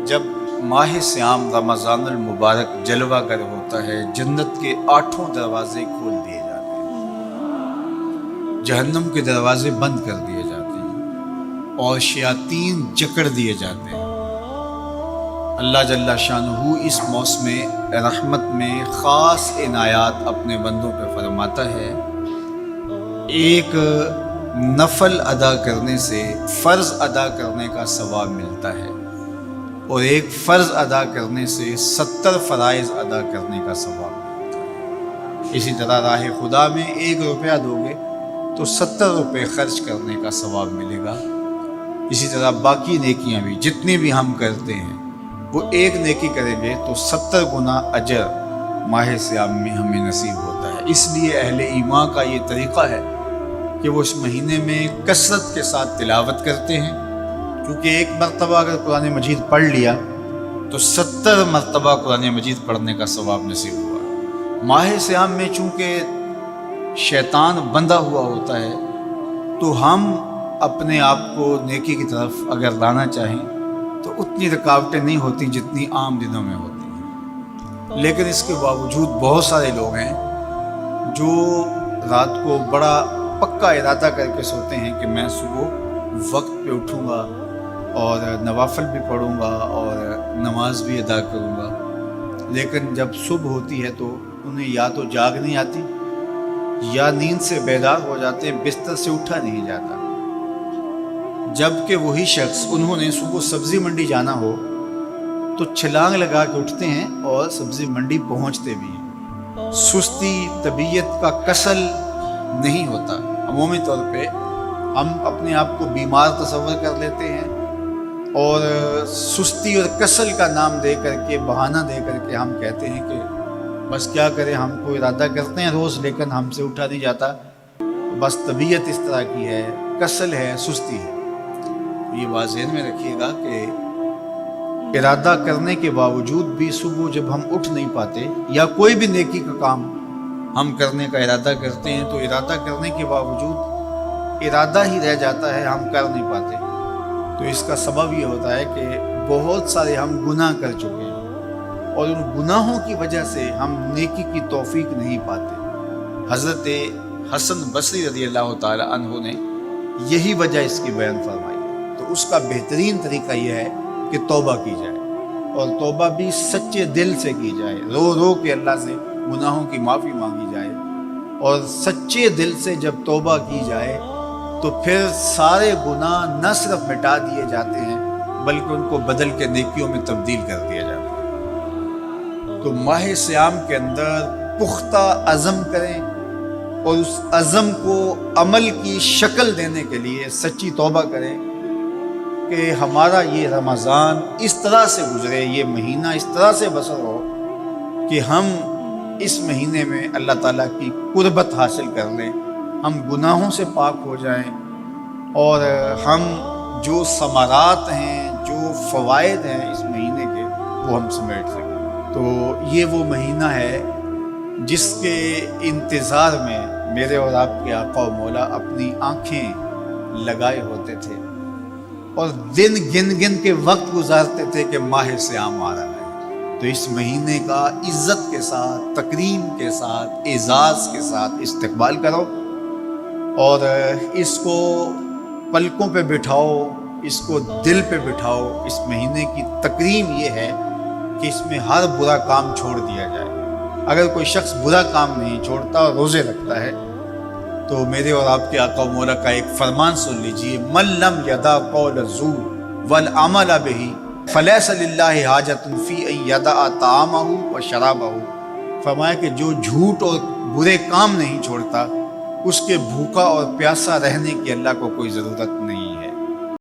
جب ماہ سیام رمضان المبارک جلوہ گر ہوتا ہے، جنت کے 8 دروازے کھول دیے جاتے ہیں، جہنم کے دروازے بند کر دیے جاتے ہیں اور شیاطین جکڑ دیے جاتے ہیں۔ اللہ جل شانہ اس موسم رحمت میں خاص عنایات اپنے بندوں پہ فرماتا ہے۔ ایک نفل ادا کرنے سے فرض ادا کرنے کا ثواب ملتا ہے اور ایک فرض ادا کرنے سے 70 فرائض ادا کرنے کا ثواب ملتا ہے۔ اسی طرح راہ خدا میں 1 روپیہ دو گے تو 70 روپے خرچ کرنے کا ثواب ملے گا۔ اسی طرح باقی نیکیاں بھی جتنی بھی ہم کرتے ہیں، وہ ایک نیکی کریں گے تو 70 گنا اجر ماہ سیام میں ہمیں نصیب ہوتا ہے۔ اس لیے اہل ایمان کا یہ طریقہ ہے کہ وہ اس مہینے میں کثرت کے ساتھ تلاوت کرتے ہیں، کیونکہ ایک مرتبہ اگر قرآن مجید پڑھ لیا تو 70 مرتبہ قرآن مجید پڑھنے کا ثواب نصیب ہوا۔ ماہ سیام میں چونکہ شیطان بندھا ہوا ہوتا ہے تو ہم اپنے آپ کو نیکی کی طرف اگر لانا چاہیں تو اتنی رکاوٹیں نہیں ہوتی جتنی عام دنوں میں ہوتی ہیں، لیکن اس کے باوجود بہت سارے لوگ ہیں جو رات کو بڑا پکا ارادہ کر کے سوتے ہیں کہ میں صبح وقت پہ اٹھوں گا اور نوافل بھی پڑھوں گا اور نماز بھی ادا کروں گا، لیکن جب صبح ہوتی ہے تو انہیں یا تو جاگ نہیں آتی یا نیند سے بیدار ہو جاتے ہیں، بستر سے اٹھا نہیں جاتا۔ جبکہ وہی شخص انہوں نے صبح سبزی منڈی جانا ہو تو چھلانگ لگا کے اٹھتے ہیں اور سبزی منڈی پہنچتے بھی ہیں۔ سستی، طبیعت کا کسل نہیں ہوتا۔ عمومی طور پہ ہم اپنے آپ کو بیمار تصور کر لیتے ہیں اور سستی اور کسل کا نام دے کر کے، بہانہ دے کر کے ہم کہتے ہیں کہ بس کیا کریں، ہم کو ارادہ کرتے ہیں روز لیکن ہم سے اٹھا نہیں جاتا، بس طبیعت اس طرح کی ہے، کسل ہے، سستی ہے۔ یہ بات ذہن میں رکھیے گا کہ ارادہ کرنے کے باوجود بھی صبح جب ہم اٹھ نہیں پاتے یا کوئی بھی نیکی کا کام ہم کرنے کا ارادہ کرتے ہیں تو ارادہ کرنے کے باوجود ارادہ ہی رہ جاتا ہے، ہم کر نہیں پاتے، تو اس کا سبب یہ ہوتا ہے کہ بہت سارے ہم گناہ کر چکے ہیں اور ان گناہوں کی وجہ سے ہم نیکی کی توفیق نہیں پاتے۔ حضرت حسن بصری رضی اللہ تعالی عنہ نے یہی وجہ اس کی بیان فرمائی ہے۔ تو اس کا بہترین طریقہ یہ ہے کہ توبہ کی جائے اور توبہ بھی سچے دل سے کی جائے، رو رو کے اللہ سے گناہوں کی معافی مانگی جائے، اور سچے دل سے جب توبہ کی جائے تو پھر سارے گناہ نہ صرف مٹا دیے جاتے ہیں بلکہ ان کو بدل کے نیکیوں میں تبدیل کر دیا جاتا ہے۔ تو ماہ سیام کے اندر پختہ عزم کریں اور اس عزم کو عمل کی شکل دینے کے لیے سچی توبہ کریں کہ ہمارا یہ رمضان اس طرح سے گزرے، یہ مہینہ اس طرح سے بسر ہو کہ ہم اس مہینے میں اللہ تعالیٰ کی قربت حاصل کر لیں، ہم گناہوں سے پاک ہو جائیں اور ہم جو ثمرات ہیں، جو فوائد ہیں اس مہینے کے، وہ ہم سمیٹ سکیں۔ تو یہ وہ مہینہ ہے جس کے انتظار میں میرے اور آپ کے آقا و مولا اپنی آنکھیں لگائے ہوتے تھے اور دن گن گن کے وقت گزارتے تھے کہ ماہ سیام آ رہا ہے۔ تو اس مہینے کا عزت کے ساتھ، تکریم کے ساتھ، اعزاز کے ساتھ استقبال کرو اور اس کو پلکوں پہ بٹھاؤ، اس کو دل پہ بٹھاؤ۔ اس مہینے کی تکریم یہ ہے کہ اس میں ہر برا کام چھوڑ دیا جائے۔ اگر کوئی شخص برا کام نہیں چھوڑتا اور روزے رکھتا ہے تو میرے اور آپ کے آقا و مولا کا ایک فرمان سن لیجئے، من لم یدع قول الزور والعمل بہ فلیس للہ حاجۃ فی ان یدع طعامہ و شرابہ۔ فرمایا کہ جو جھوٹ اور برے کام نہیں چھوڑتا، اس کے بھوکا اور پیاسا رہنے کی اللہ کو کوئی ضرورت نہیں۔